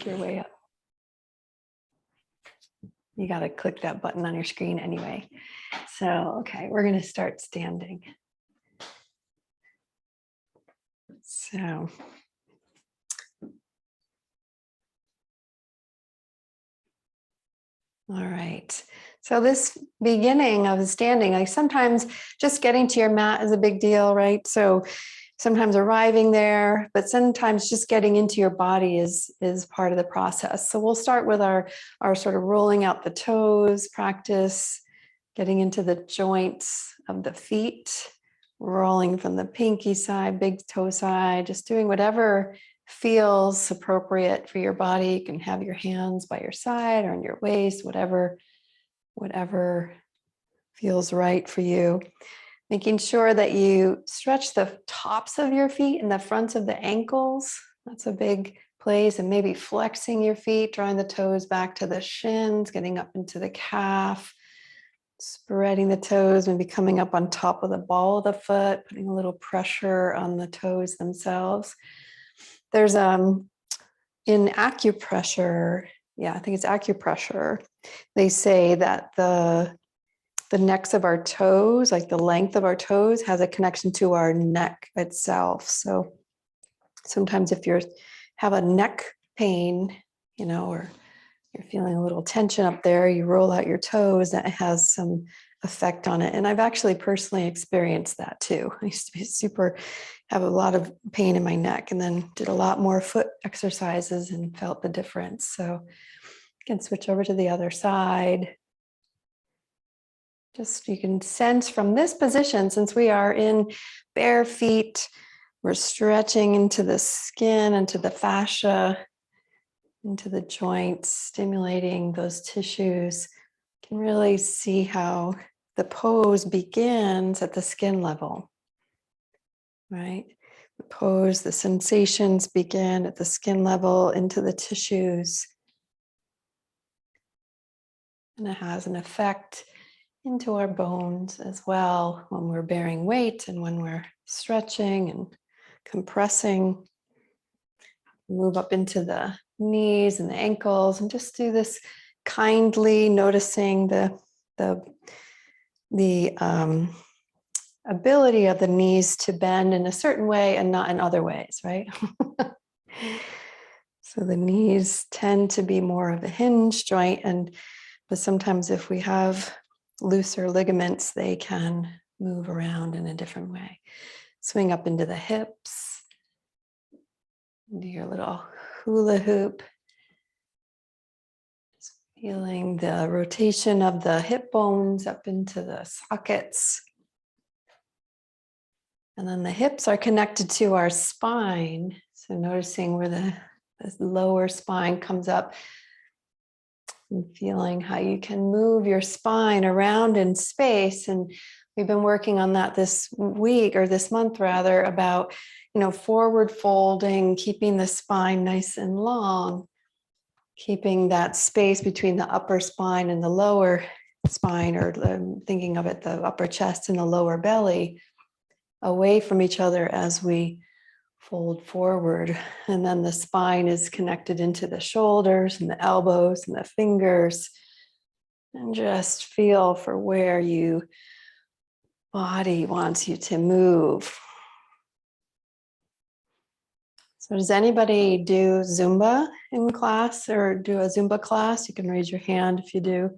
your way up. You got to click that button on your screen anyway. So, okay, we're going to start standing. So, all right. So this beginning of standing, like sometimes just getting to your mat is a big deal, right? So sometimes arriving there, but sometimes just getting into your body is part of the process. So we'll start with our sort of rolling out the toes practice, getting into the joints of the feet, rolling from the pinky side, big toe side, just doing whatever feels appropriate for your body. You can have your hands by your side or on your waist, whatever feels right for you. Making sure that you stretch the tops of your feet and the fronts of the ankles. That's a big place. And maybe flexing your feet, drawing the toes back to the shins, getting up into the calf, spreading the toes, maybe coming up on top of the ball of the foot, putting a little pressure on the toes themselves. There's in acupressure, I think it's acupressure, they say that the necks of our toes, like the length of our toes, has a connection to our neck itself. So sometimes if you have a neck pain, or you're feeling a little tension up there, you roll out your toes, that has some effect on it. And I've actually personally experienced that too. I used to be have a lot of pain in my neck, and then did a lot more foot exercises and felt the difference. So you can switch over to the other side. Just you can sense from this position, since we are in bare feet, we're stretching into the skin, into the fascia, into the joints, stimulating those tissues. You can really see how the pose begins at the skin level, right? The pose, the sensations begin at the skin level into the tissues. And it has an effect into our bones as well when we're bearing weight and when we're stretching and compressing. Move up into the knees and the ankles and just do this kindly, noticing the ability of the knees to bend in a certain way and not in other ways, right? So the knees tend to be more of a hinge joint, but sometimes if we have looser ligaments, they can move around in a different way. Swing up into the hips. Do your little hula hoop. Just feeling the rotation of the hip bones up into the sockets. And then the hips are connected to our spine. So noticing where the lower spine comes up. And feeling how you can move your spine around in space. And we've been working on that this week, or this month rather, about forward folding, keeping the spine nice and long, keeping that space between the upper spine and the lower spine, or thinking of it, the upper chest and the lower belly, away from each other as we fold forward. And then the spine is connected into the shoulders and the elbows and the fingers. And just feel for where your body wants you to move. So does anybody do Zumba in class, or do a Zumba class? You can raise your hand if you do,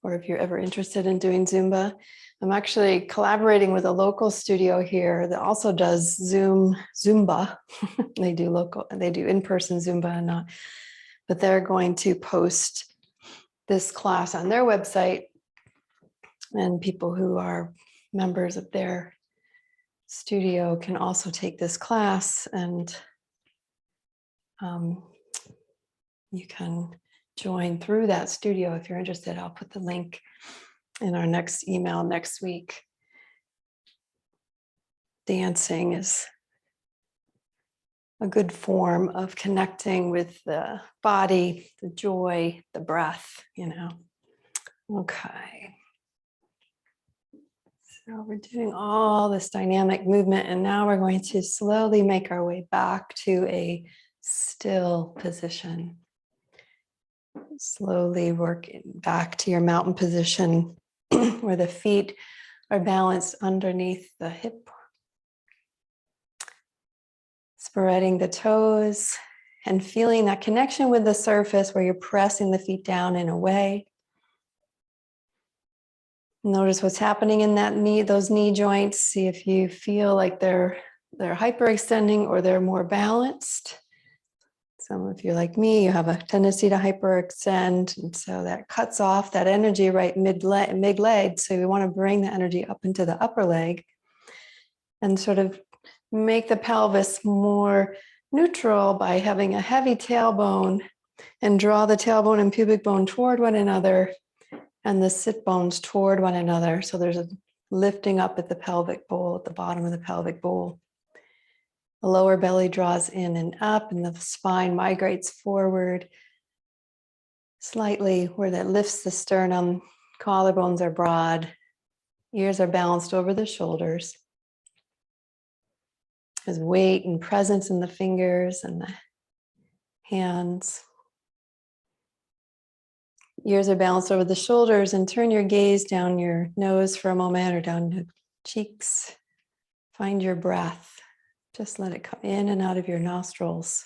or if you're ever interested in doing Zumba. I'm actually collaborating with a local studio here that also does Zumba. They do in-person Zumba, but they're going to post this class on their website, and people who are members of their studio can also take this class, and you can join through that studio if you're interested. I'll put the link in our next email next week. Dancing is a good form of connecting with the body, the joy, the breath, Okay. So we're doing all this dynamic movement, and now we're going to slowly make our way back to a still position. Slowly work back to your mountain position where the feet are balanced underneath the hip. Spreading the toes and feeling that connection with the surface where you're pressing the feet down and away. Notice what's happening in that knee, those knee joints. See if you feel like they're hyperextending or they're more balanced. Some, if you're like me, you have a tendency to hyperextend, and so that cuts off that energy right mid-leg. So we want to bring the energy up into the upper leg and sort of make the pelvis more neutral by having a heavy tailbone and draw the tailbone and pubic bone toward one another and the sit bones toward one another. So there's a lifting up at the pelvic bowl, at the bottom of the pelvic bowl. The lower belly draws in and up, and the spine migrates forward slightly where that lifts the sternum. Collarbones are broad. Ears are balanced over the shoulders. There's weight and presence in the fingers and the hands. Ears are balanced over the shoulders, and turn your gaze down your nose for a moment or down the cheeks. Find your breath. Just let it come in and out of your nostrils.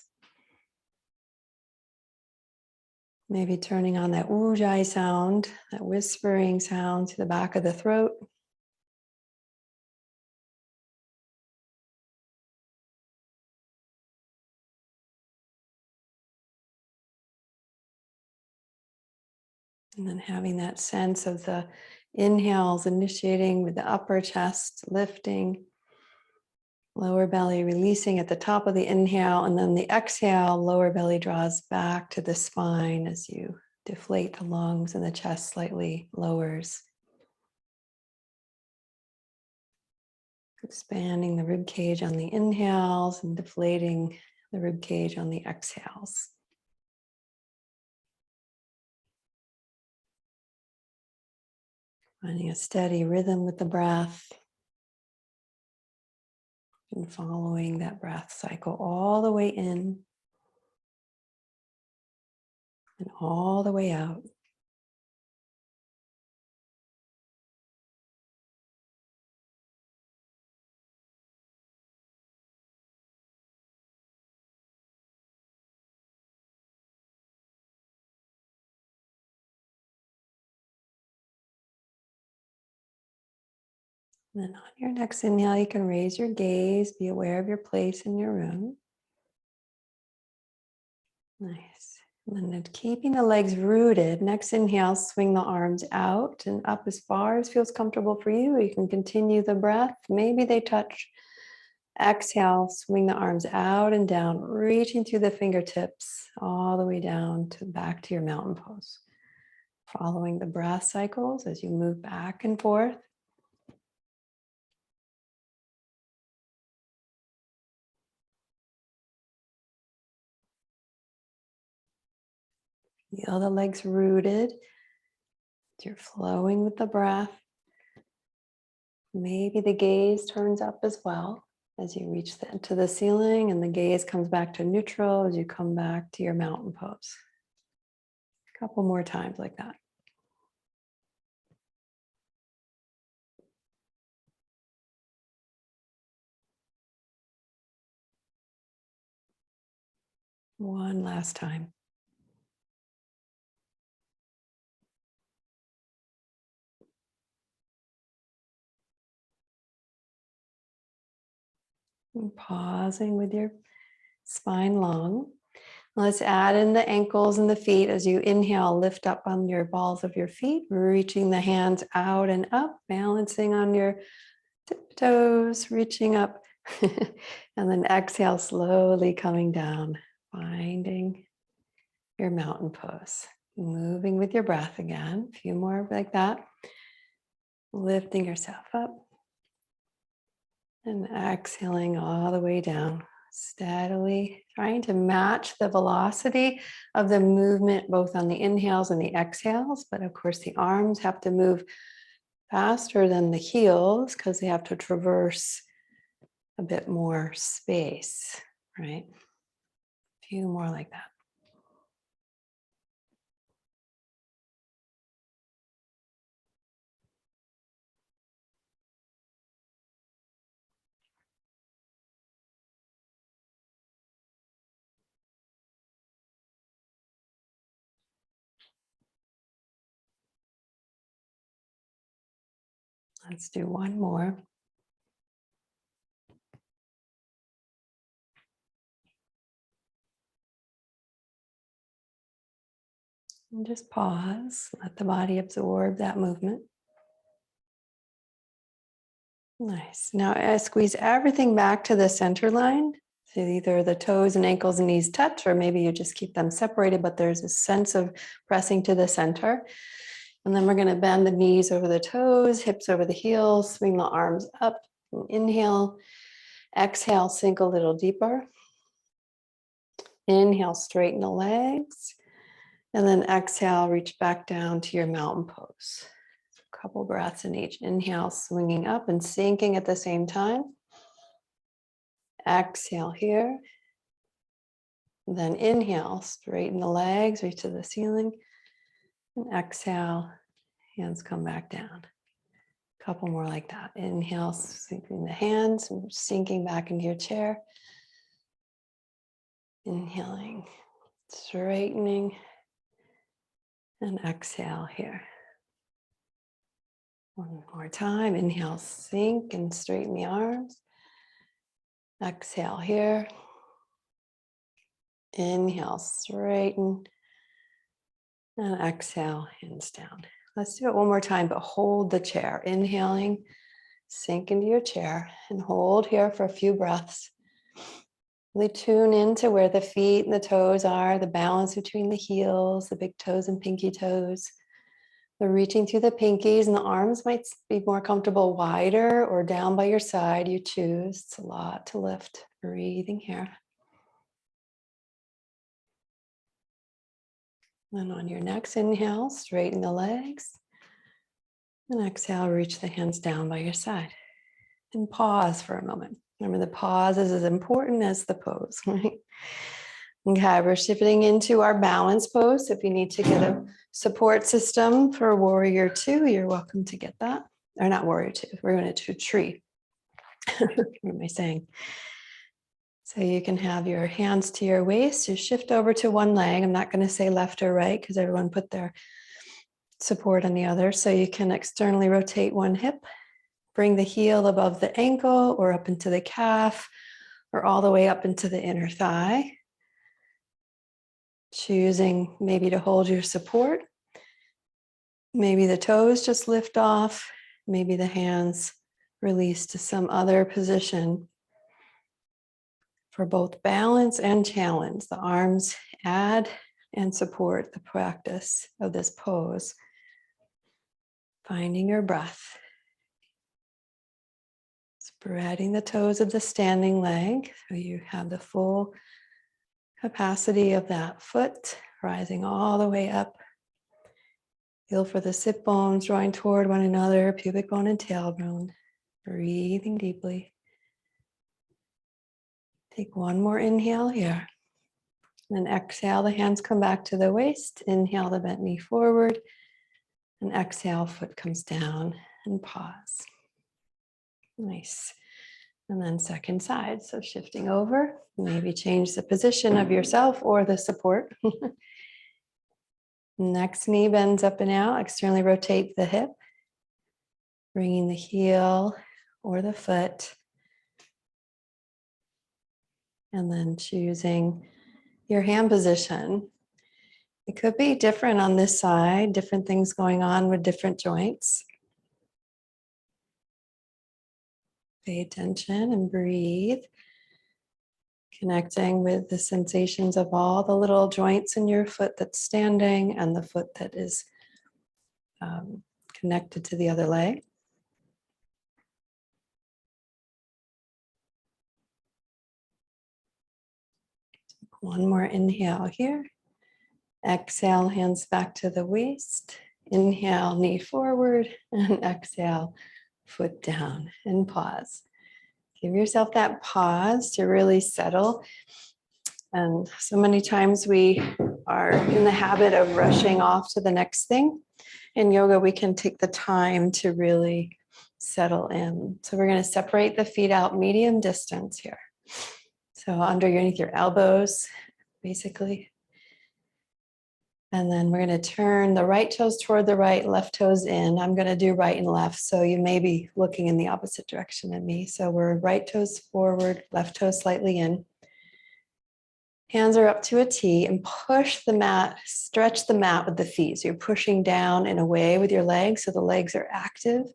Maybe turning on that ujjayi sound, that whispering sound to the back of the throat. And then having that sense of the inhales initiating with the upper chest lifting, lower belly releasing at the top of the inhale, and then the exhale, lower belly draws back to the spine as you deflate the lungs and the chest slightly lowers. Expanding the rib cage on the inhales and deflating the rib cage on the exhales. Finding a steady rhythm with the breath and following that breath cycle all the way in and all the way out. And then on your next inhale, you can raise your gaze, be aware of your place in your room. Nice. And then keeping the legs rooted, next inhale, swing the arms out and up as far as feels comfortable for you. You can continue the breath. Maybe they touch. Exhale, swing the arms out and down, reaching through the fingertips all the way down to back to your mountain pose. Following the breath cycles as you move back and forth. Feel the legs rooted. You're flowing with the breath. Maybe the gaze turns up as well as you reach to the ceiling, and the gaze comes back to neutral as you come back to your mountain pose. A couple more times like that. One last time. And pausing with your spine long. Let's add in the ankles and the feet as you inhale, lift up on your balls of your feet, reaching the hands out and up, balancing on your tiptoes, reaching up. And then exhale, slowly coming down, finding your mountain pose. Moving with your breath again, a few more like that. Lifting yourself up. And exhaling all the way down, steadily trying to match the velocity of the movement both on the inhales and the exhales. But of course, the arms have to move faster than the heels because they have to traverse a bit more space, right? A few more like that. Let's do one more. And just pause, let the body absorb that movement. Nice. Now I squeeze everything back to the center line. So either the toes and ankles and knees touch, or maybe you just keep them separated, but there's a sense of pressing to the center. And then we're going to bend the knees over the toes, hips over the heels, swing the arms up. Inhale, exhale, sink a little deeper. Inhale, straighten the legs. And then exhale, reach back down to your mountain pose. A couple breaths in each. Inhale, swinging up and sinking at the same time. Exhale here. Then inhale, straighten the legs, reach to the ceiling. And exhale, hands come back down. A couple more like that. Inhale, sinking the hands, sinking back into your chair. Inhaling, straightening. And exhale here. One more time. Inhale, sink and straighten the arms. Exhale here. Inhale, straighten. And exhale, hands down. Let's do it one more time, but hold the chair. Inhaling, sink into your chair and hold here for a few breaths. Really tune into where the feet and the toes are, the balance between the heels, the big toes and pinky toes. We're reaching through the pinkies, and the arms might be more comfortable wider or down by your side. You choose. It's a lot to lift. Breathing here. And on your next inhale, straighten the legs. And exhale, reach the hands down by your side. And pause for a moment. Remember, the pause is as important as the pose, right? Okay, we're shifting into our balance pose. If you need to get a support system for warrior 2, you're welcome to get that. Or not warrior 2, we're going to tree. What am I saying? So you can have your hands to your waist. You shift over to one leg. I'm not going to say left or right because everyone put their support on the other. So you can externally rotate one hip. Bring the heel above the ankle or up into the calf or all the way up into the inner thigh. Choosing maybe to hold your support. Maybe the toes just lift off. Maybe the hands release to some other position. For both balance and challenge, the arms add and support the practice of this pose. Finding your breath. Spreading the toes of the standing leg so you have the full capacity of that foot, rising all the way up. Feel for the sit bones drawing toward one another, pubic bone and tailbone. Breathing deeply. Take one more inhale here. And exhale, the hands come back to the waist. Inhale, the bent knee forward. And exhale, foot comes down and pause. Nice. And then second side. So shifting over, maybe change the position of yourself or the support. Next knee bends up and out. Externally rotate the hip. Bringing the heel or the foot. And then choosing your hand position. It could be different on this side, different things going on with different joints. Pay attention and breathe. Connecting with the sensations of all the little joints in your foot that's standing and the foot that is connected to the other leg. One more inhale here. Exhale, hands back to the waist. Inhale, knee forward, and exhale, foot down, and pause. Give yourself that pause to really settle. And so many times we are in the habit of rushing off to the next thing. In yoga, we can take the time to really settle in. So we're going to separate the feet out medium distance here. So underneath your elbows, basically. And then we're going to turn the right toes toward the right, left toes in. I'm going to do right and left, so you may be looking in the opposite direction than me. So we're right toes forward, left toes slightly in. Hands are up to a T, and push the mat, stretch the mat with the feet. So you're pushing down and away with your legs, so the legs are active.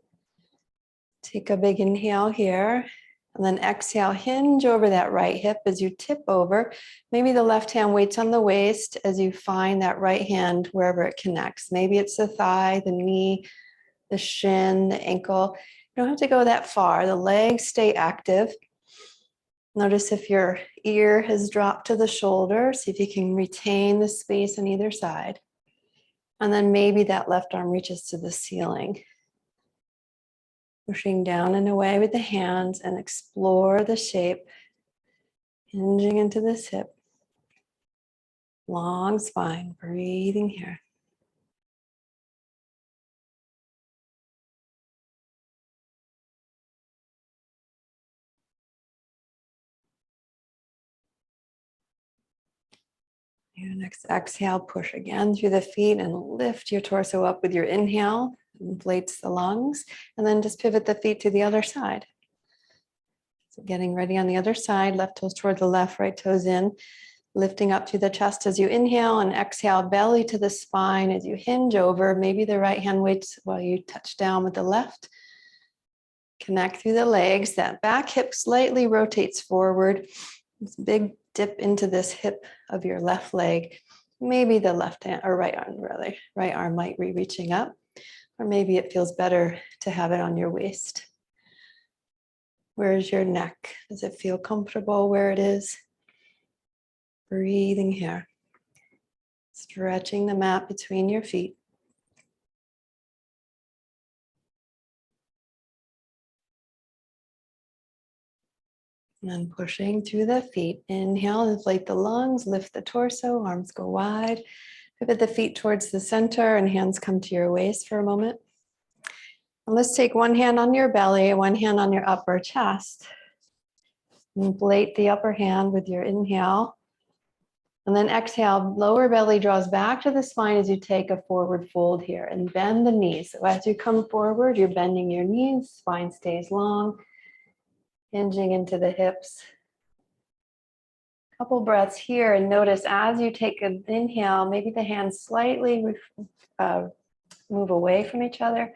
Take a big inhale here, and then exhale, hinge over that right hip as you tip over. Maybe the left hand waits on the waist as you find that right hand wherever it connects. Maybe it's the thigh, the knee, the shin, the ankle. You don't have to go that far. The legs stay active. Notice if your ear has dropped to the shoulder. See if you can retain the space on either side. And then maybe that left arm reaches to the ceiling. Pushing down and away with the hands and explore the shape. Hinging into this hip. Long spine, breathing here. Your next exhale, push again through the feet and lift your torso up with your inhale. Inflates the lungs. And then just pivot the feet to the other side. So getting ready on the other side, left toes toward the left, right toes in. Lifting up to the chest as you inhale, and exhale, belly to the spine as you hinge over. Maybe the right hand waits while you touch down with the left. Connect through the legs. That back hip slightly rotates forward. This big dip into this hip of your left leg. Maybe the left hand, or right arm rather, right arm might be reaching up, or maybe it feels better to have it on your waist. Where's your neck? Does it feel comfortable where it is? Breathing here. Stretching the mat between your feet. And then pushing through the feet. Inhale, inflate the lungs, lift the torso, arms go wide. Pivot the feet towards the center and hands come to your waist for a moment. And let's take one hand on your belly, one hand on your upper chest. Inflate the upper hand with your inhale. And then exhale, lower belly draws back to the spine as you take a forward fold here and bend the knees. So as you come forward, you're bending your knees, spine stays long, hinging into the hips. Couple breaths here, and notice as you take an inhale, maybe the hands slightly move away from each other.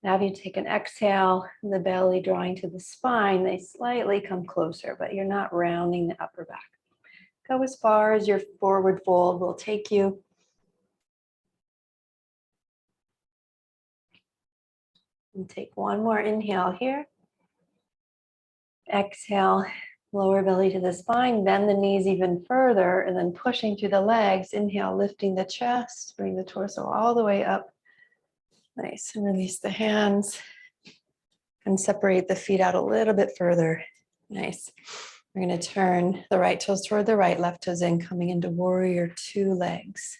Now if you take an exhale, the belly drawing to the spine, they slightly come closer, but you're not rounding the upper back. Go as far as your forward fold will take you. And take one more inhale here. Exhale, lower belly to the spine, bend the knees even further, and then pushing through the legs. Inhale, lifting the chest, bring the torso all the way up. Nice, and release the hands. And separate the feet out a little bit further. Nice. We're going to turn the right toes toward the right, left toes in, coming into warrior two legs.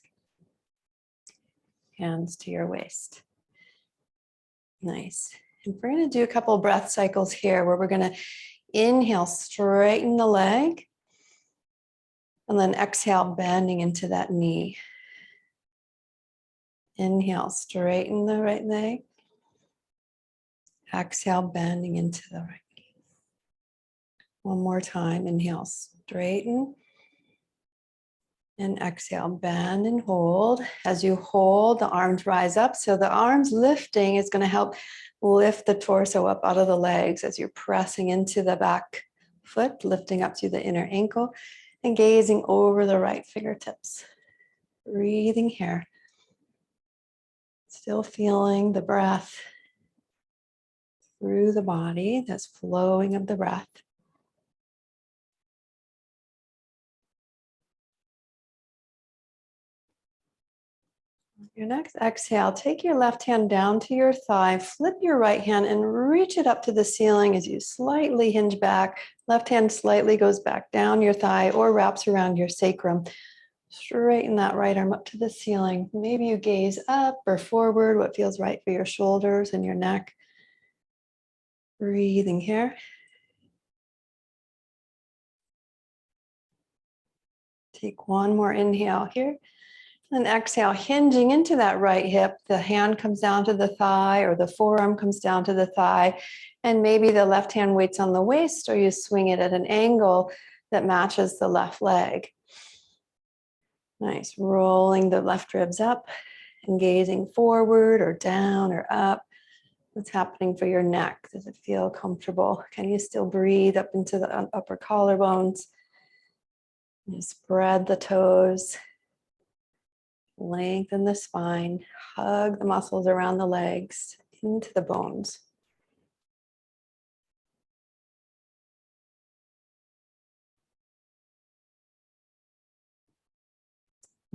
Hands to your waist. Nice. And we're going to do a couple of breath cycles here where we're going to inhale, straighten the leg. And then exhale, bending into that knee. Inhale, straighten the right leg. Exhale, bending into the right knee. One more time. Inhale, straighten. And exhale, bend and hold. As you hold, the arms rise up. So the arms lifting is going to help lift the torso up out of the legs as you're pressing into the back foot, lifting up to the inner ankle and gazing over the right fingertips. Breathing here. Still feeling the breath through the body, that's flowing of the breath. Your next exhale, take your left hand down to your thigh, flip your right hand and reach it up to the ceiling as you slightly hinge back. Left hand slightly goes back down your thigh or wraps around your sacrum. Straighten that right arm up to the ceiling. Maybe you gaze up or forward, what feels right for your shoulders and your neck. Breathing here. Take one more inhale here. And exhale, hinging into that right hip. The hand comes down to the thigh, or the forearm comes down to the thigh. And maybe the left hand waits on the waist, or you swing it at an angle that matches the left leg. Nice. Rolling the left ribs up and gazing forward or down or up. What's happening for your neck? Does it feel comfortable? Can you still breathe up into the upper collarbones? You spread the toes. Lengthen the spine. Hug the muscles around the legs into the bones.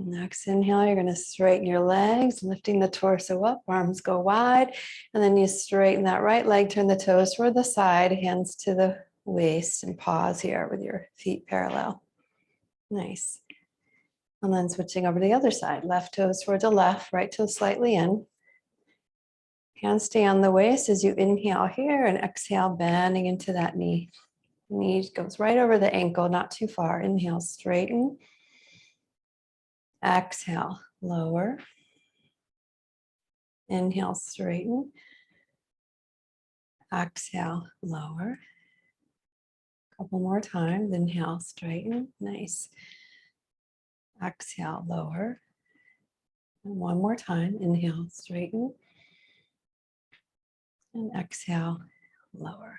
Next inhale, you're going to straighten your legs, lifting the torso up, arms go wide, and then you straighten that right leg, turn the toes toward the side, hands to the waist, and pause here with your feet parallel. Nice. And then switching over to the other side, left toes toward the left, right toe slightly in. Hands stay on the waist as you inhale here and exhale, bending into that knee. Knee goes right over the ankle, not too far. Inhale, straighten. Exhale, lower. Inhale, straighten. Exhale, lower. Couple more times. Inhale, straighten. Nice. Exhale, lower. And one more time. Inhale, straighten. And exhale, lower.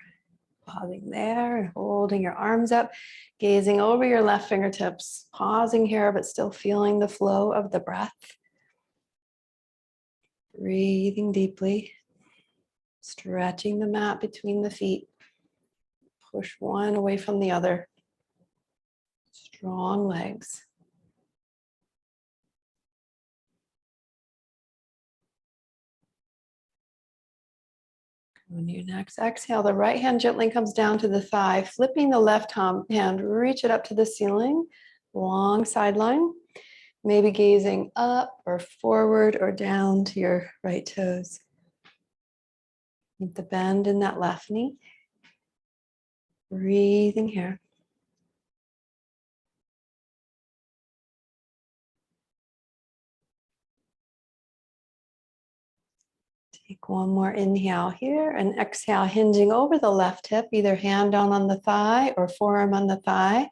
Pausing there and holding your arms up, gazing over your left fingertips, pausing here, but still feeling the flow of the breath. Breathing deeply, stretching the mat between the feet. Push one away from the other. Strong legs. On your next exhale, the right hand gently comes down to the thigh, flipping the left hand, reach it up to the ceiling, long sideline, maybe gazing up or forward or down to your right toes. Keep the bend in that left knee. Breathing here. Take one more inhale here and exhale, hinging over the left hip, either hand down on the thigh or forearm on the thigh.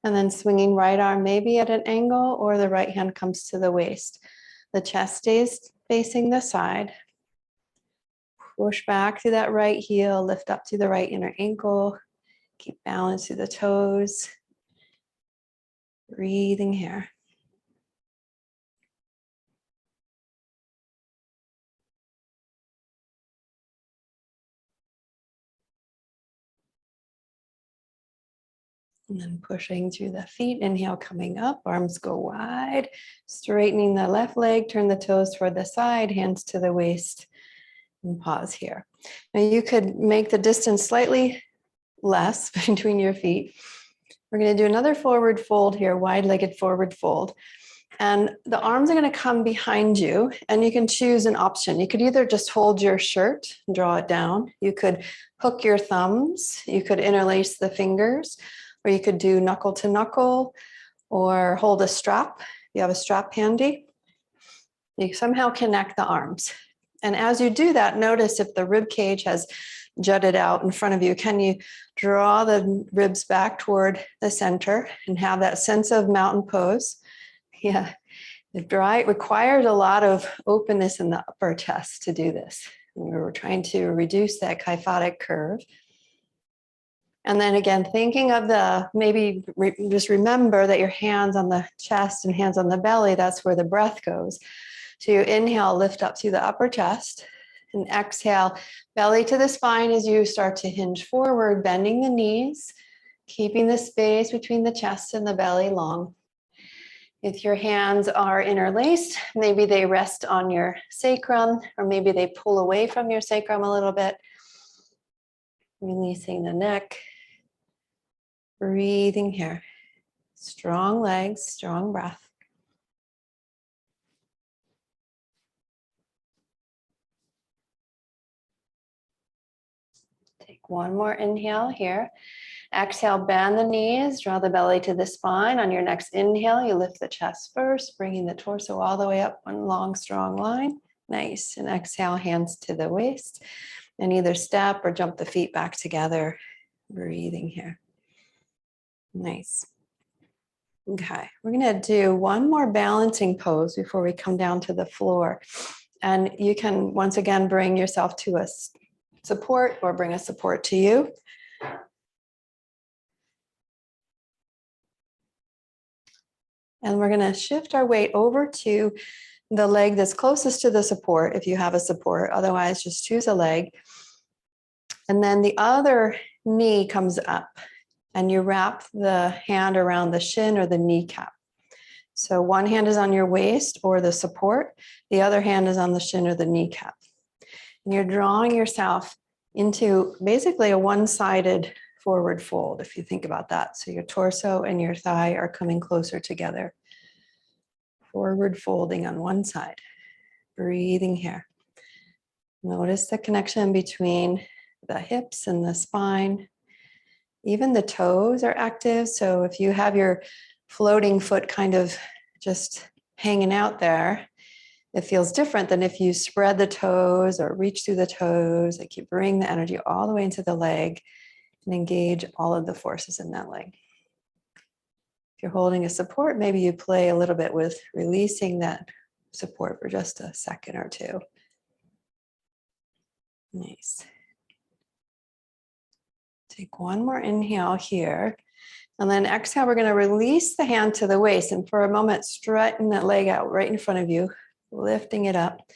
And then swinging right arm maybe at an angle, or the right hand comes to the waist. The chest stays facing the side. Push back through that right heel, lift up to the right inner ankle. Keep balance through the toes. Breathing here. And then pushing through the feet. Inhale, coming up, arms go wide. Straightening the left leg, turn the toes toward the side, hands to the waist. And pause here. Now you could make the distance slightly less between your feet. We're going to do another forward fold here, wide-legged forward fold. And the arms are going to come behind you, and you can choose an option. You could either just hold your shirt and draw it down. You could hook your thumbs. You could interlace the fingers, or you could do knuckle to knuckle, or hold a strap. You have a strap handy. You somehow connect the arms. And as you do that, notice if the rib cage has jutted out in front of you. Can you draw the ribs back toward the center and have that sense of mountain pose? Yeah, it requires a lot of openness in the upper chest to do this. We're trying to reduce that kyphotic curve. And then again, thinking of just remember that your hands on the chest and hands on the belly, that's where the breath goes. So you inhale, lift up through the upper chest, and exhale, belly to the spine as you start to hinge forward, bending the knees, keeping the space between the chest and the belly long. If your hands are interlaced, maybe they rest on your sacrum, or maybe they pull away from your sacrum a little bit. Releasing the neck. Breathing here. Strong legs, strong breath. Take one more inhale here. Exhale, bend the knees, draw the belly to the spine. On your next inhale, you lift the chest first, bringing the torso all the way up, one long, strong line. Nice. And exhale, hands to the waist. And either step or jump the feet back together. Breathing here. Nice. Okay, we're going to do one more balancing pose before we come down to the floor. And you can, once again, bring yourself to a support or bring a support to you. And we're going to shift our weight over to the leg that's closest to the support, if you have a support. Otherwise, just choose a leg. And then the other knee comes up, and you wrap the hand around the shin or the kneecap. So one hand is on your waist or the support. The other hand is on the shin or the kneecap. And you're drawing yourself into basically a one-sided forward fold, if you think about that. So your torso and your thigh are coming closer together. Forward folding on one side. Breathing here. Notice the connection between the hips and the spine. Even the toes are active. So if you have your floating foot kind of just hanging out there, it feels different than if you spread the toes or reach through the toes. Like you bring the energy all the way into the leg and engage all of the forces in that leg. If you're holding a support, maybe you play a little bit with releasing that support for just a second or two. Nice. Take one more inhale here. And then exhale, we're going to release the hand to the waist. And for a moment, straighten that leg out right in front of you, lifting it up,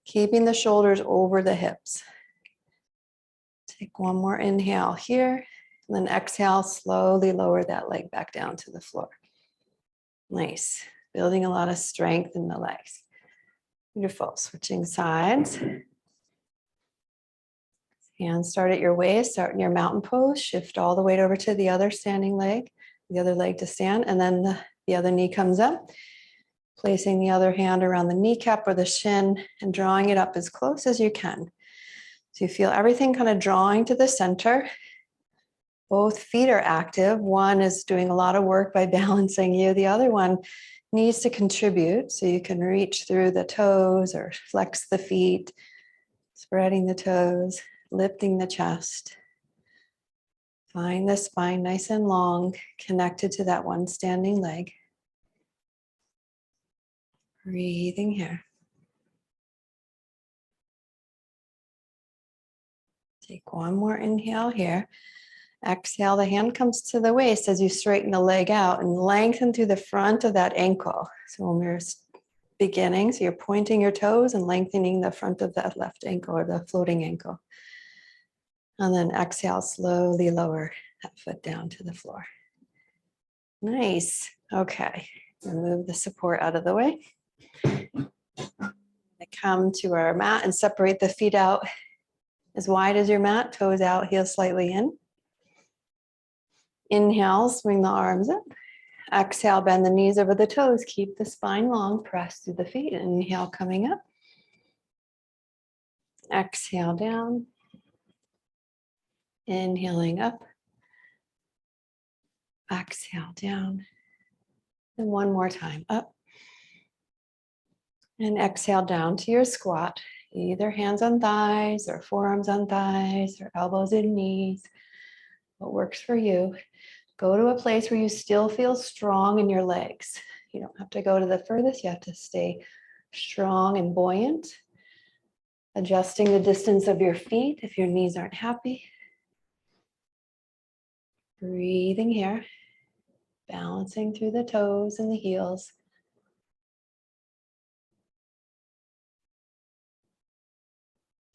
keeping the shoulders over the hips. Take one more inhale here. And then exhale, slowly lower that leg back down to the floor. Nice. Building a lot of strength in the legs. Beautiful. Switching sides. Hands start at your waist, start in your mountain pose, shift all the weight over to the other standing leg, the other leg to stand, and then the other knee comes up, placing the other hand around the kneecap or the shin and drawing it up as close as you can. So you feel everything kind of drawing to the center. Both feet are active. One is doing a lot of work by balancing you. The other one needs to contribute, so you can reach through the toes or flex the feet, spreading the toes, lifting the chest. Find the spine nice and long, connected to that one standing leg. Breathing here. Take one more inhale here. Exhale, the hand comes to the waist as you straighten the leg out and lengthen through the front of that ankle. So when we're beginning, so you're pointing your toes and lengthening the front of that left ankle or the floating ankle. And then exhale, slowly lower that foot down to the floor. Nice. Okay, move the support out of the way. Come to our mat and separate the feet out as wide as your mat, toes out, heels slightly in. Inhale, swing the arms up. Exhale, bend the knees over the toes. Keep the spine long, press through the feet. Inhale, coming up. Exhale, down. Inhaling up. Exhale, down. And one more time, up. And exhale down to your squat. Either hands on thighs or forearms on thighs or elbows in knees. What works for you. Go to a place where you still feel strong in your legs. You don't have to go to the furthest. You have to stay strong and buoyant. Adjusting the distance of your feet if your knees aren't happy. Breathing here. Balancing through the toes and the heels.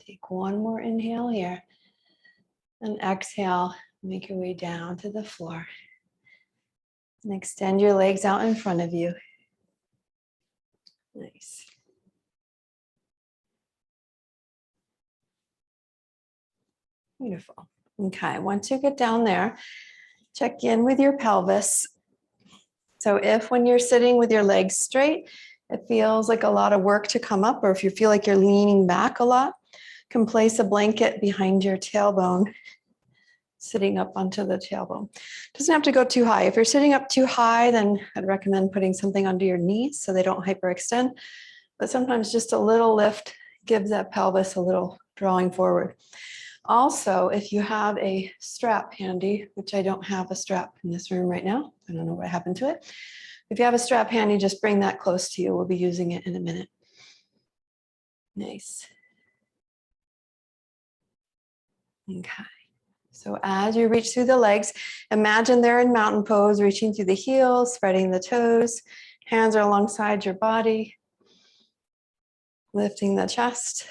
Take one more inhale here. And exhale, make your way down to the floor. And extend your legs out in front of you. Nice. Beautiful. Okay, once you get down there, check in with your pelvis. So if when you're sitting with your legs straight, it feels like a lot of work to come up, or if you feel like you're leaning back a lot, you can place a blanket behind your tailbone sitting up onto the tailbone. Doesn't have to go too high. If you're sitting up too high, then I'd recommend putting something under your knees so they don't hyperextend. But sometimes just a little lift gives that pelvis a little drawing forward. Also, if you have a strap handy, which I don't have a strap in this room right now, I don't know what happened to it. If you have a strap handy, just bring that close to you. We'll be using it in a minute. Nice. Okay. So as you reach through the legs, imagine they're in mountain pose, reaching through the heels, spreading the toes. Hands are alongside your body, lifting the chest.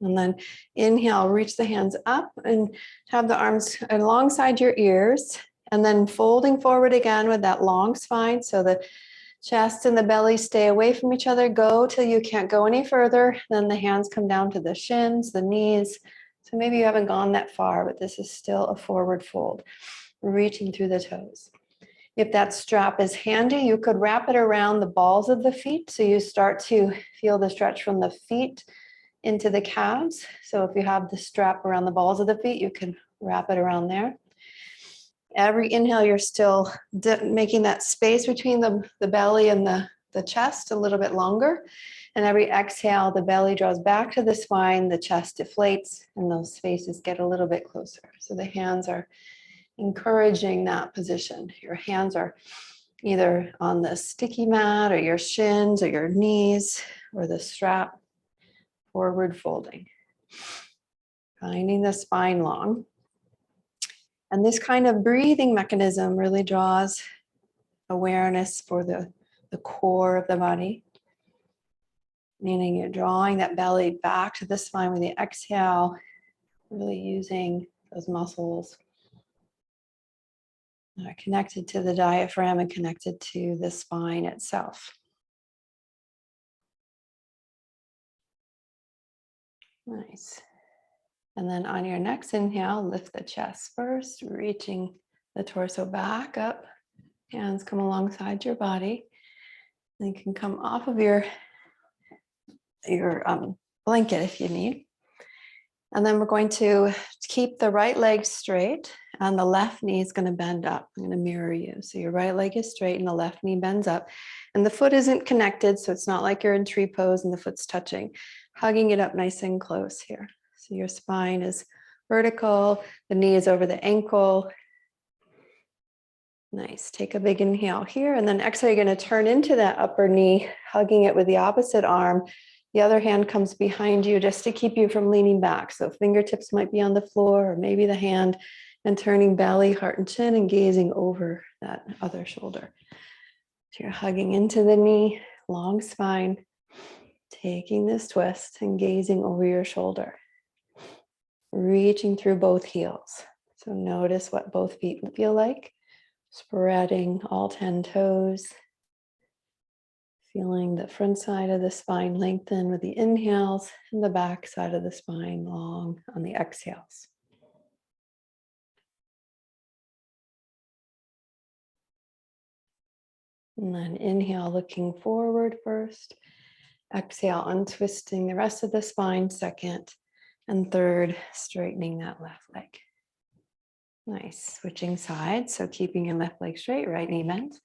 And then inhale, reach the hands up and have the arms alongside your ears. And then folding forward again with that long spine. So the chest and the belly stay away from each other. Go till you can't go any further. Then the hands come down to the shins, the knees. So maybe you haven't gone that far, but this is still a forward fold, reaching through the toes. If that strap is handy, you could wrap it around the balls of the feet. So you start to feel the stretch from the feet into the calves. So if you have the strap around the balls of the feet, you can wrap it around there. Every inhale, you're still making that space between the belly and the chest a little bit longer. And every exhale, the belly draws back to the spine, the chest deflates, and those spaces get a little bit closer. So the hands are encouraging that position. Your hands are either on the sticky mat or your shins or your knees or the strap. Forward folding, finding the spine long. And this kind of breathing mechanism really draws awareness for the core of the body, meaning you're drawing that belly back to the spine with the exhale, really using those muscles that are connected to the diaphragm and connected to the spine itself. Nice. And then on your next inhale, lift the chest first, reaching the torso back up. Hands come alongside your body. And you can come off of your blanket if you need. And then we're going to keep the right leg straight and the left knee is going to bend up. I'm going to mirror you. So your right leg is straight and the left knee bends up. And the foot isn't connected, so it's not like you're in tree pose and the foot's touching. Hugging it up nice and close here. So your spine is vertical, the knee is over the ankle. Nice. Take a big inhale here, and then exhale, you're going to turn into that upper knee, hugging it with the opposite arm. The other hand comes behind you just to keep you from leaning back. So fingertips might be on the floor or maybe the hand, and turning belly, heart, and chin and gazing over that other shoulder. So you're hugging into the knee, long spine, taking this twist and gazing over your shoulder. Reaching through both heels. So notice what both feet feel like. Spreading all 10 toes. Feeling the front side of the spine lengthen with the inhales and the back side of the spine long on the exhales. And then inhale, looking forward first. Exhale, untwisting the rest of the spine second. And third, straightening that left leg. Nice. Switching sides. So keeping your left leg straight, right knee bent.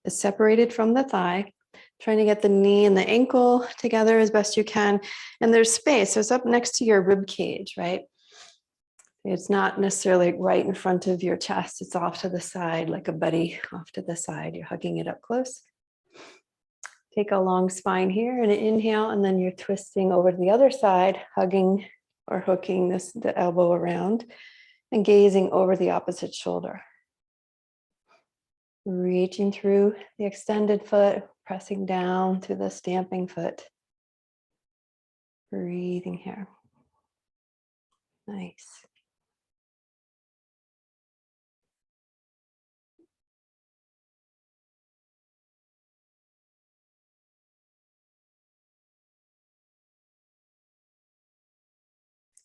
Is separated from the thigh. Trying to get the knee and the ankle together as best you can. And there's space. So it's up next to your rib cage, right? It's not necessarily right in front of your chest. It's off to the side, like a buddy off to the side. You're hugging it up close. Take a long spine here and an inhale, and then you're twisting over to the other side, hugging or hooking the elbow around and gazing over the opposite shoulder. Reaching through the extended foot, pressing down to the stamping foot. Breathing here. Nice.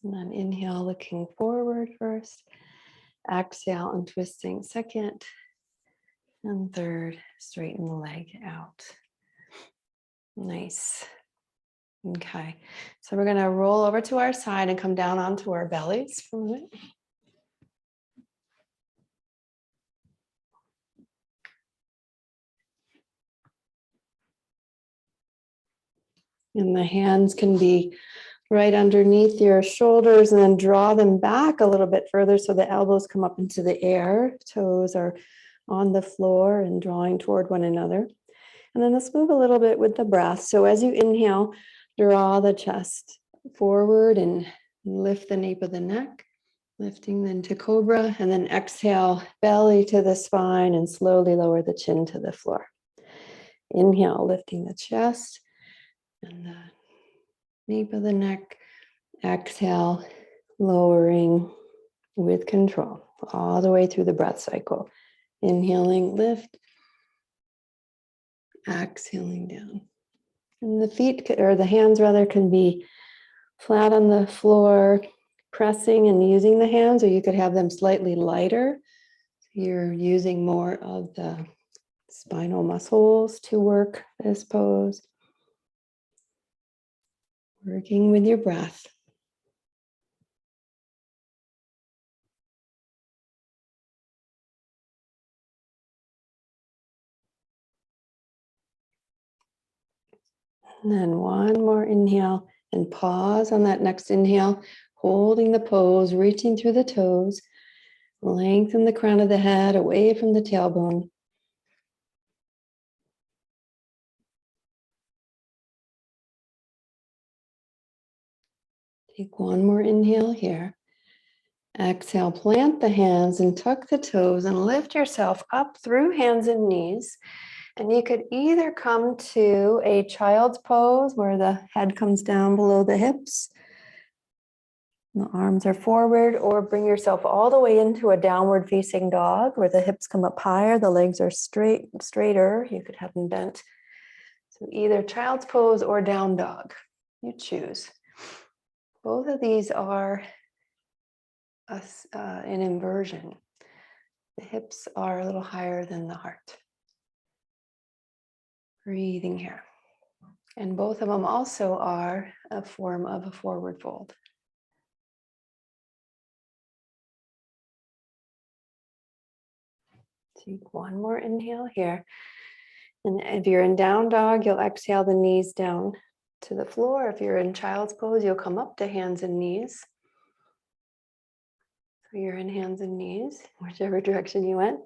And then inhale, looking forward first. Exhale, untwisting second. And third, straighten the leg out. Nice. Okay, so we're going to roll over to our side and come down onto our bellies for a minute. And the hands can be right underneath your shoulders, and then draw them back a little bit further so the elbows come up into the air. Toes are on the floor and drawing toward one another. And then let's move a little bit with the breath. So as you inhale, draw the chest forward and lift the nape of the neck, lifting then to cobra, and then exhale, belly to the spine, and slowly lower the chin to the floor. Inhale, lifting the chest and the nape of the neck. Exhale, lowering with control all the way through the breath cycle. Inhaling, lift. Exhaling down. And the feet, or the hands rather, can be flat on the floor, pressing and using the hands, or you could have them slightly lighter. You're using more of the spinal muscles to work this pose. Working with your breath. And then one more inhale and pause on that next inhale, holding the pose, reaching through the toes, lengthen the crown of the head away from the tailbone. Take one more inhale here. Exhale, plant the hands and tuck the toes and lift yourself up through hands and knees. And you could either come to a child's pose where the head comes down below the hips, the arms are forward, or bring yourself all the way into a downward facing dog where the hips come up higher, the legs are straighter. You could have them bent. So either child's pose or down dog, you choose. Both of these are an inversion. The hips are a little higher than the heart. Breathing here. And both of them also are a form of a forward fold. Take one more inhale here. And if you're in down dog, you'll exhale the knees down to the floor. If you're in child's pose, you'll come up to hands and knees. So you're in hands and knees, whichever direction you went.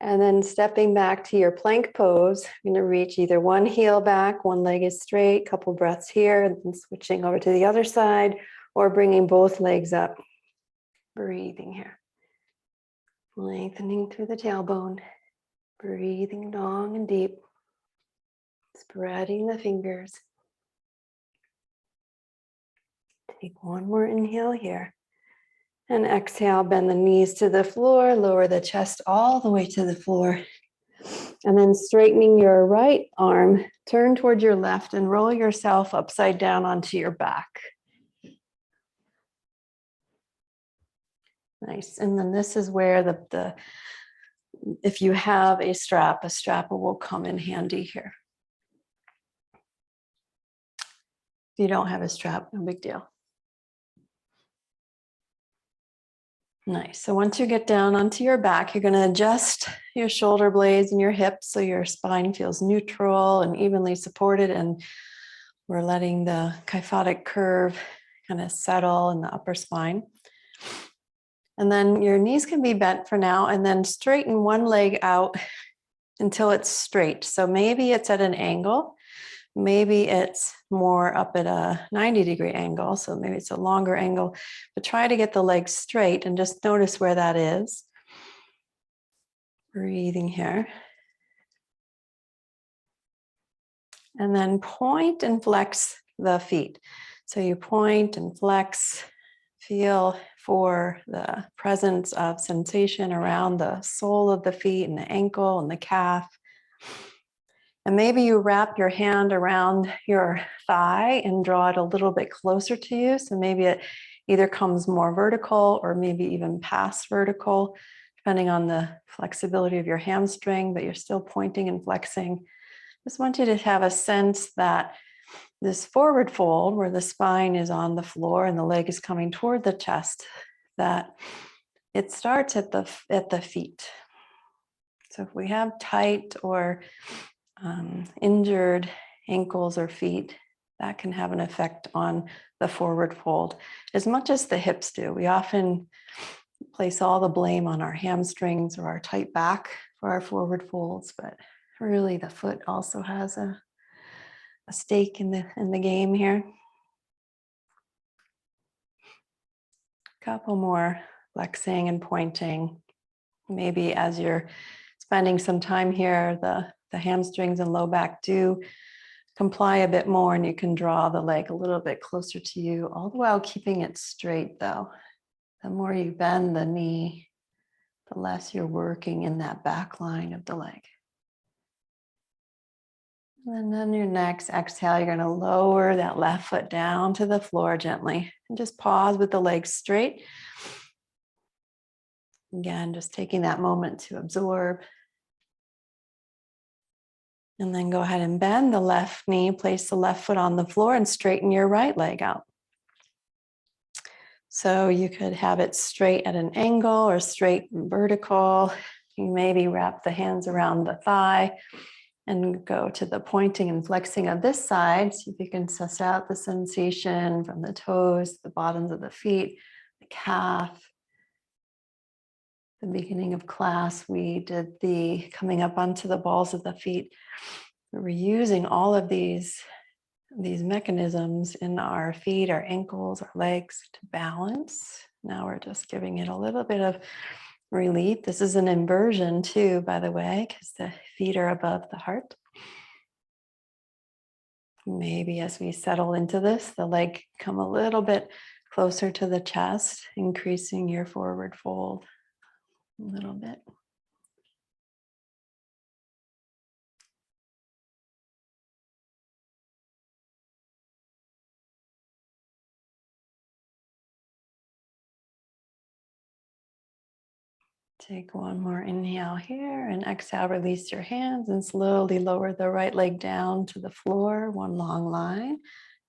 And then stepping back to your plank pose, you're going to reach either one heel back, one leg is straight, couple breaths here, and then switching over to the other side, or bringing both legs up. Breathing here. Lengthening through the tailbone. Breathing long and deep. Spreading the fingers. Take one more inhale here. And exhale, bend the knees to the floor, lower the chest all the way to the floor. And then straightening your right arm, turn toward your left and roll yourself upside down onto your back. Nice. And then this is where if you have a strap will come in handy here. If you don't have a strap, no big deal. Nice. So once you get down onto your back, you're going to adjust your shoulder blades and your hips so your spine feels neutral and evenly supported. And we're letting the kyphotic curve kind of settle in the upper spine. And then your knees can be bent for now, and then straighten one leg out until it's straight. So maybe it's at an angle. Maybe it's more up at a 90-degree angle, so maybe it's a longer angle, but try to get the legs straight and just notice where that is. Breathing here. And then point and flex the feet. So you point and flex, feel for the presence of sensation around the sole of the feet and the ankle and the calf. And maybe you wrap your hand around your thigh and draw it a little bit closer to you. So maybe it either comes more vertical or maybe even past vertical, depending on the flexibility of your hamstring, but you're still pointing and flexing. Just want you to have a sense that this forward fold where the spine is on the floor and the leg is coming toward the chest, that it starts at the feet. So if we have tight or injured ankles or feet, that can have an effect on the forward fold as much as the hips do. We often place all the blame on our hamstrings or our tight back for our forward folds, but really the foot also has a stake in the game here. Couple more flexing and pointing. Maybe as you're spending some time here, the hamstrings and low back do comply a bit more, and you can draw the leg a little bit closer to you, all the while keeping it straight though. The more you bend the knee, the less you're working in that back line of the leg. And then your next exhale, you're going to lower that left foot down to the floor gently and just pause with the legs straight. Again, just taking that moment to absorb. And then go ahead and bend the left knee, place the left foot on the floor and straighten your right leg out. So you could have it straight at an angle or straight and vertical. You maybe wrap the hands around the thigh and go to the pointing and flexing of this side. See if you can suss out the sensation from the toes, the bottoms of the feet, the calf. The beginning of class, we did the coming up onto the balls of the feet. We were using all of these mechanisms in our feet, our ankles, our legs to balance. Now we're just giving it a little bit of relief. This is an inversion too, by the way, because the feet are above the heart. Maybe as we settle into this, the leg come a little bit closer to the chest, increasing your forward fold a little bit. Take one more inhale here and exhale, release your hands and slowly lower the right leg down to the floor, one long line,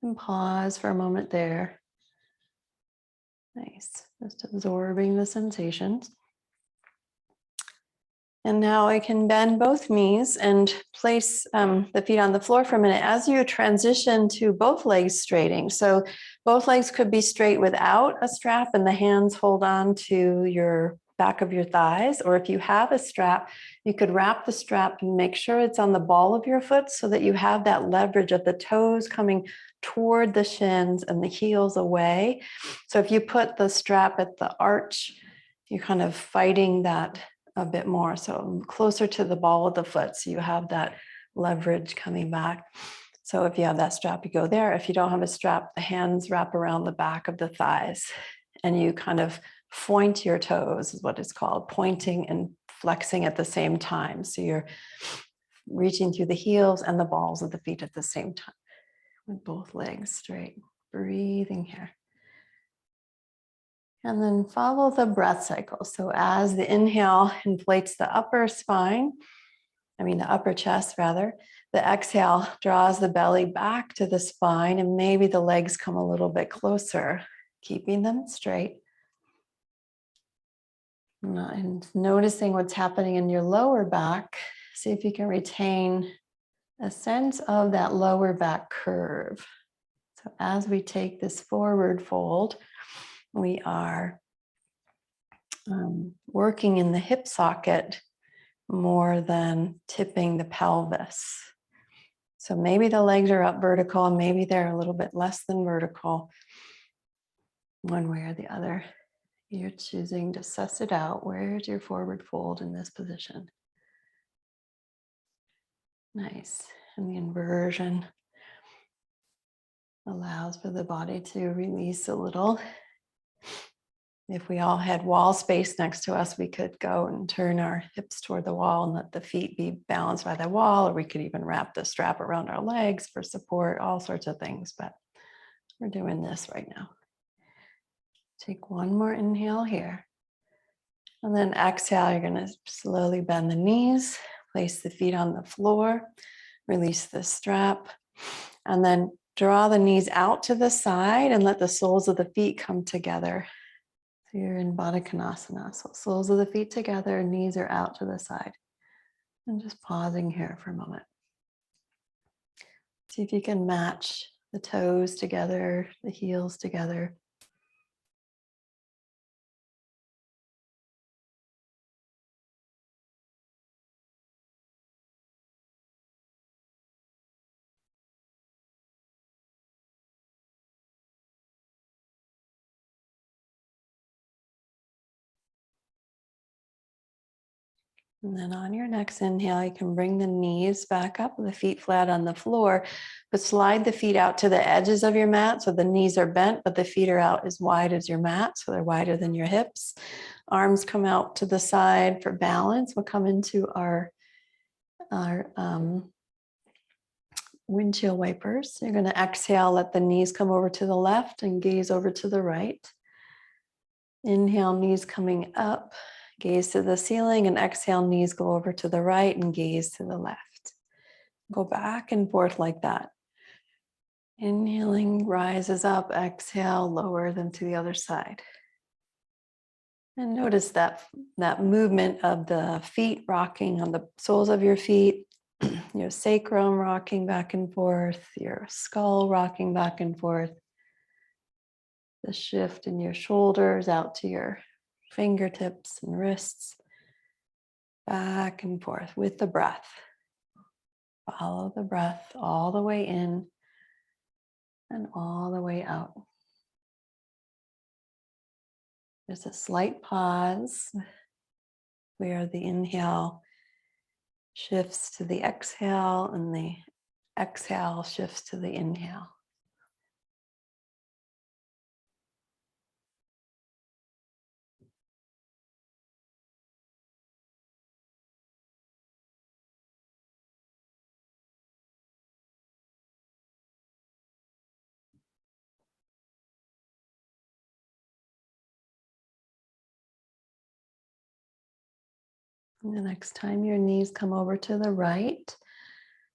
and pause for a moment there. Nice, just absorbing the sensations. And now I can bend both knees and place the feet on the floor for a minute as you transition to both legs straighting. So both legs could be straight without a strap and the hands hold on to your back of your thighs. Or if you have a strap, you could wrap the strap and make sure it's on the ball of your foot so that you have that leverage of the toes coming toward the shins and the heels away. So if you put the strap at the arch, you're kind of fighting that a bit more, so closer to the ball of the foot, so you have that leverage coming back. So if you have that strap, you go there. If you don't have a strap, the hands wrap around the back of the thighs and you kind of point your toes, is what it's called, pointing and flexing at the same time. So you're reaching through the heels and the balls of the feet at the same time with both legs straight. Breathing here. And then follow the breath cycle. So as the inhale inflates the upper spine, the upper chest rather, the exhale draws the belly back to the spine and maybe the legs come a little bit closer, keeping them straight. And noticing what's happening in your lower back. See if you can retain a sense of that lower back curve. So as we take this forward fold, we are working in the hip socket more than tipping the pelvis. So maybe the legs are up vertical and maybe they're a little bit less than vertical. One way or the other. You're choosing to suss it out. Where's your forward fold in this position? Nice. And the inversion allows for the body to release a little. If we all had wall space next to us, we could go and turn our hips toward the wall and let the feet be balanced by the wall, or we could even wrap the strap around our legs for support, all sorts of things, but we're doing this right now. Take one more inhale here. And then exhale, you're going to slowly bend the knees, place the feet on the floor, release the strap. And then draw the knees out to the side and let the soles of the feet come together. So you're in Badakanasana. So soles of the feet together, knees are out to the side. And just pausing here for a moment. See if you can match the toes together, the heels together. And then on your next inhale, you can bring the knees back up, the feet flat on the floor, but slide the feet out to the edges of your mat. So the knees are bent, but the feet are out as wide as your mat. So they're wider than your hips. Arms come out to the side for balance. We'll come into our windshield wipers. You're going to exhale, let the knees come over to the left and gaze over to the right. Inhale, knees coming up. Gaze to the ceiling, and exhale, knees go over to the right and gaze to the left. Go back and forth like that. Inhaling, rises up, exhale, lower them to the other side. And notice that movement of the feet rocking on the soles of your feet, your sacrum rocking back and forth, your skull rocking back and forth. The shift in your shoulders out to your fingertips and wrists, back and forth with the breath. Follow the breath all the way in and all the way out. There's a slight pause where the inhale shifts to the exhale and the exhale shifts to the inhale. And the next time your knees come over to the right,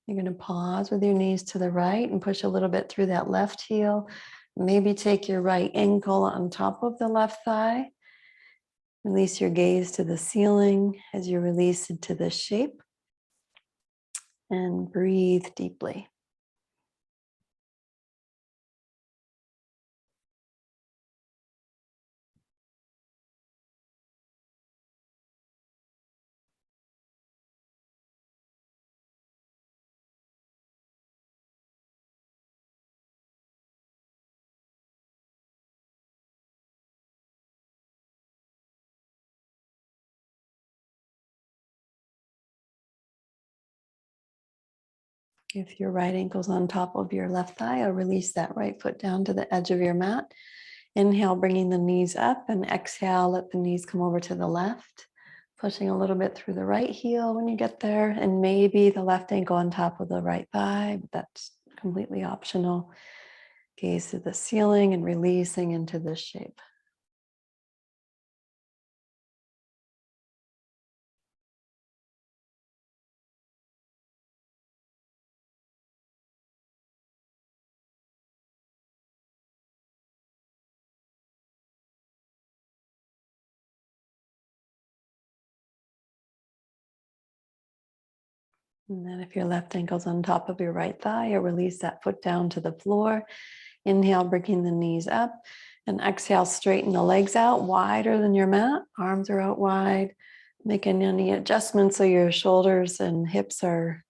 you're going to pause with your knees to the right and push a little bit through that left heel. Maybe take your right ankle on top of the left thigh. Release your gaze to the ceiling as you release into this shape. And breathe deeply. If your right ankle's on top of your left thigh, I'll release that right foot down to the edge of your mat. Inhale, bringing the knees up, and exhale, let the knees come over to the left. Pushing a little bit through the right heel when you get there, and maybe the left ankle on top of the right thigh, but that's completely optional. Gaze to the ceiling and releasing into this shape. And then if your left ankle's on top of your right thigh, you'll release that foot down to the floor. Inhale, bringing the knees up, and exhale, straighten the legs out wider than your mat. Arms are out wide. Making any adjustments so your shoulders and hips are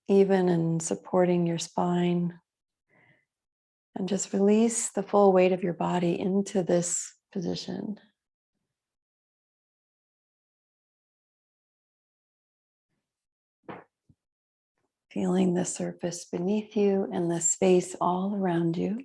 even and supporting your spine. And just release the full weight of your body into this position. Feeling the surface beneath you and the space all around you.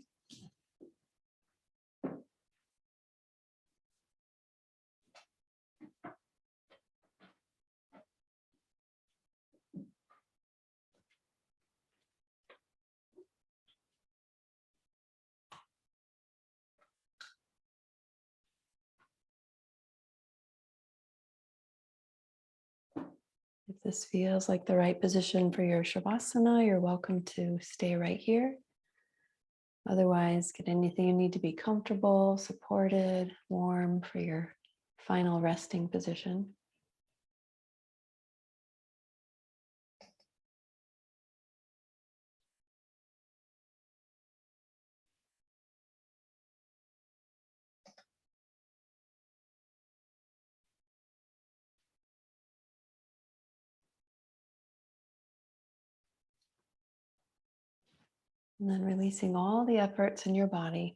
If this feels like the right position for your Shavasana, you're welcome to stay right here. Otherwise, get anything you need to be comfortable, supported, warm for your final resting position. And then releasing all the efforts in your body.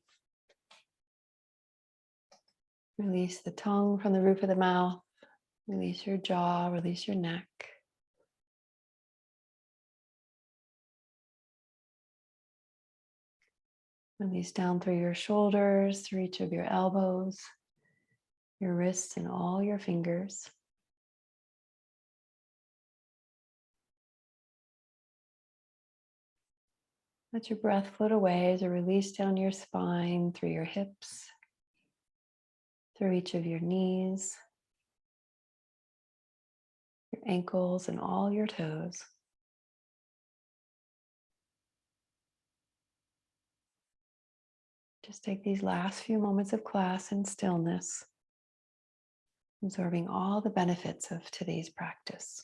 Release the tongue from the roof of the mouth. Release your jaw, release your neck. Release down through your shoulders, through each of your elbows, your wrists, and all your fingers. Let your breath float away as you release down your spine, through your hips, through each of your knees, your ankles, and all your toes. Just take these last few moments of class in stillness, absorbing all the benefits of today's practice.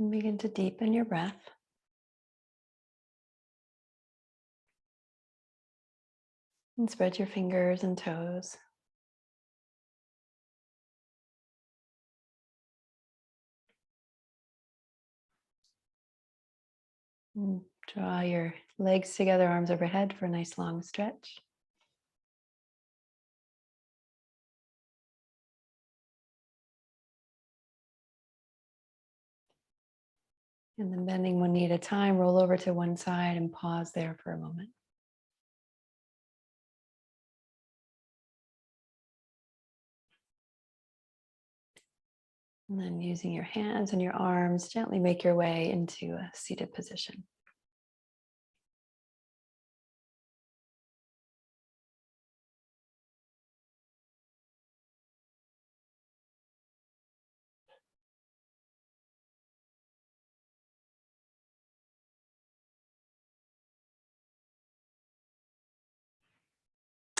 And begin to deepen your breath. And spread your fingers and toes. Draw your legs together, arms overhead for a nice long stretch. And then bending one knee at a time, roll over to one side and pause there for a moment. And then using your hands and your arms, gently make your way into a seated position.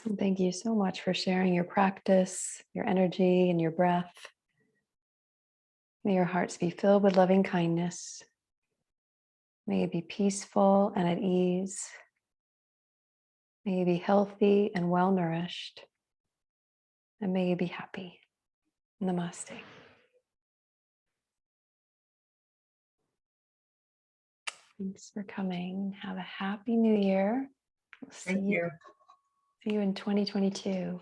And thank you so much for sharing your practice, your energy, and your breath. May your hearts be filled with loving kindness. May it be peaceful and at ease. May you be healthy and well nourished. And may you be happy. Namaste. Thanks for coming. Have a happy new year. We'll Thank you. See you in 2022.